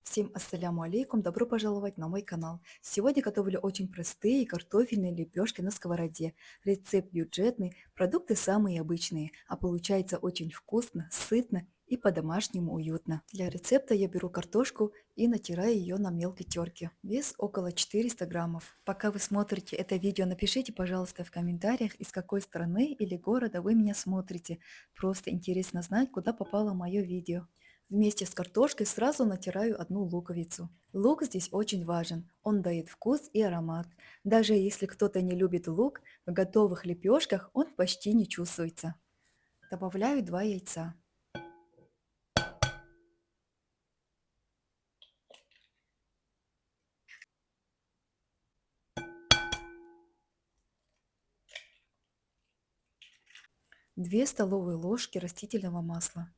Всем ассаляму алейкум, добро пожаловать на мой канал. Сегодня готовлю очень простые картофельные лепешки на сковороде. Рецепт бюджетный, продукты самые обычные, а получается очень вкусно, сытно и по-домашнему уютно. Для рецепта я беру картошку и натираю ее на мелкой терке. Вес около 400 граммов. Пока вы смотрите это видео, напишите, пожалуйста, в комментариях, из какой страны или города вы меня смотрите. Просто интересно знать, куда попало мое видео. Вместе с картошкой сразу натираю одну луковицу. Лук здесь очень важен, он дает вкус и аромат. Даже если кто-то не любит лук, в готовых лепешках он почти не чувствуется. Добавляю 2 яйца, 2 столовые ложки растительного масла,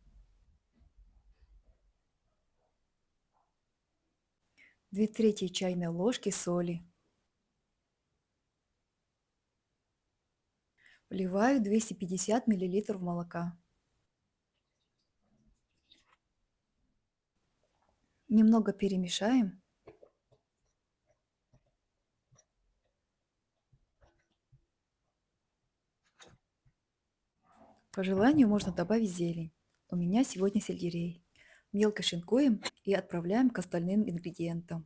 2 трети чайной ложки соли. Вливаю 250 мл молока. Немного перемешаем. По желанию можно добавить зелень. У меня сегодня сельдерей. Мелко шинкуем и отправляем к остальным ингредиентам.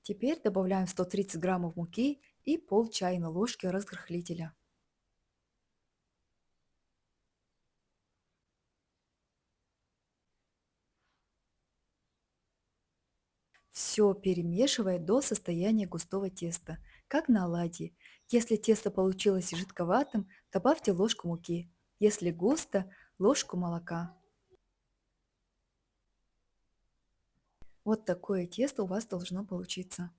Теперь добавляем 130 граммов муки и пол чайной ложки разрыхлителя. Все перемешивая до состояния густого теста, как на оладьи. Если тесто получилось жидковатым, добавьте ложку муки. Если густо, ложку молока. Вот такое тесто у вас должно получиться.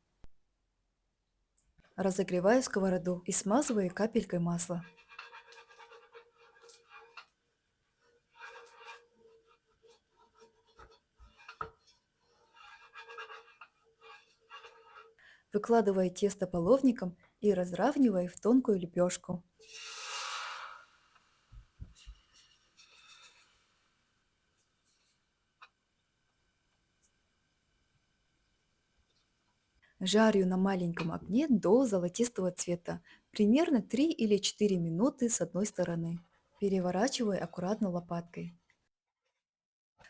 Разогреваю сковороду и смазываю капелькой масла. Выкладываю тесто половником и разравниваю в тонкую лепешку. Жарю на маленьком огне до золотистого цвета, примерно 3 или 4 минуты с одной стороны. Переворачиваю аккуратно лопаткой.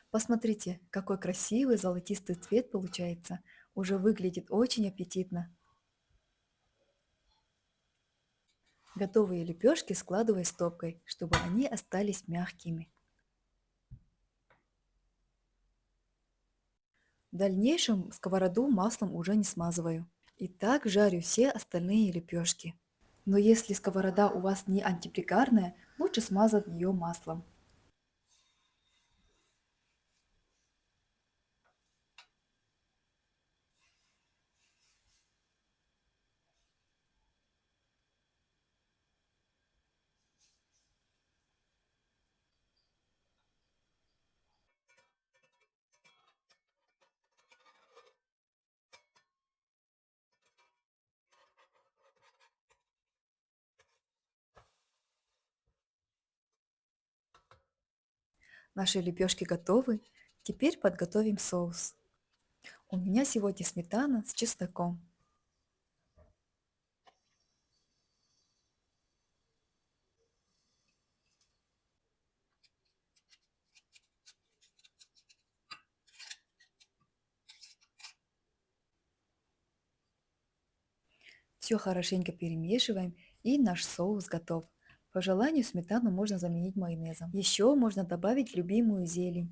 Посмотрите, какой красивый золотистый цвет получается. Уже выглядит очень аппетитно. Готовые лепешки складываю стопкой, чтобы они остались мягкими. В дальнейшем сковороду маслом уже не смазываю. И так жарю все остальные лепешки. Но если сковорода у вас не антипригарная, лучше смазать ее маслом. Наши лепешки готовы. Теперь подготовим соус. У меня сегодня сметана с чесноком. Все хорошенько перемешиваем, и наш соус готов. По желанию сметану можно заменить майонезом. Еще можно добавить любимую зелень.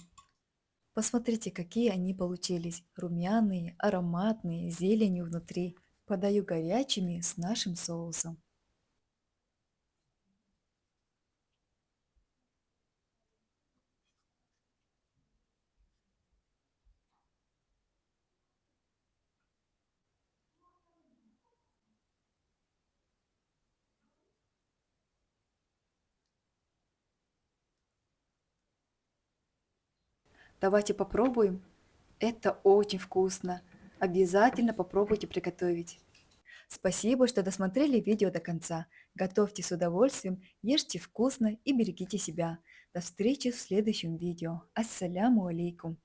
Посмотрите, какие они получились. Румяные, ароматные, с зеленью внутри. Подаю горячими с нашим соусом. Давайте попробуем. Это очень вкусно. Обязательно попробуйте приготовить. Спасибо, что досмотрели видео до конца. Готовьте с удовольствием, ешьте вкусно и берегите себя. До встречи в следующем видео. Ассаляму алейкум.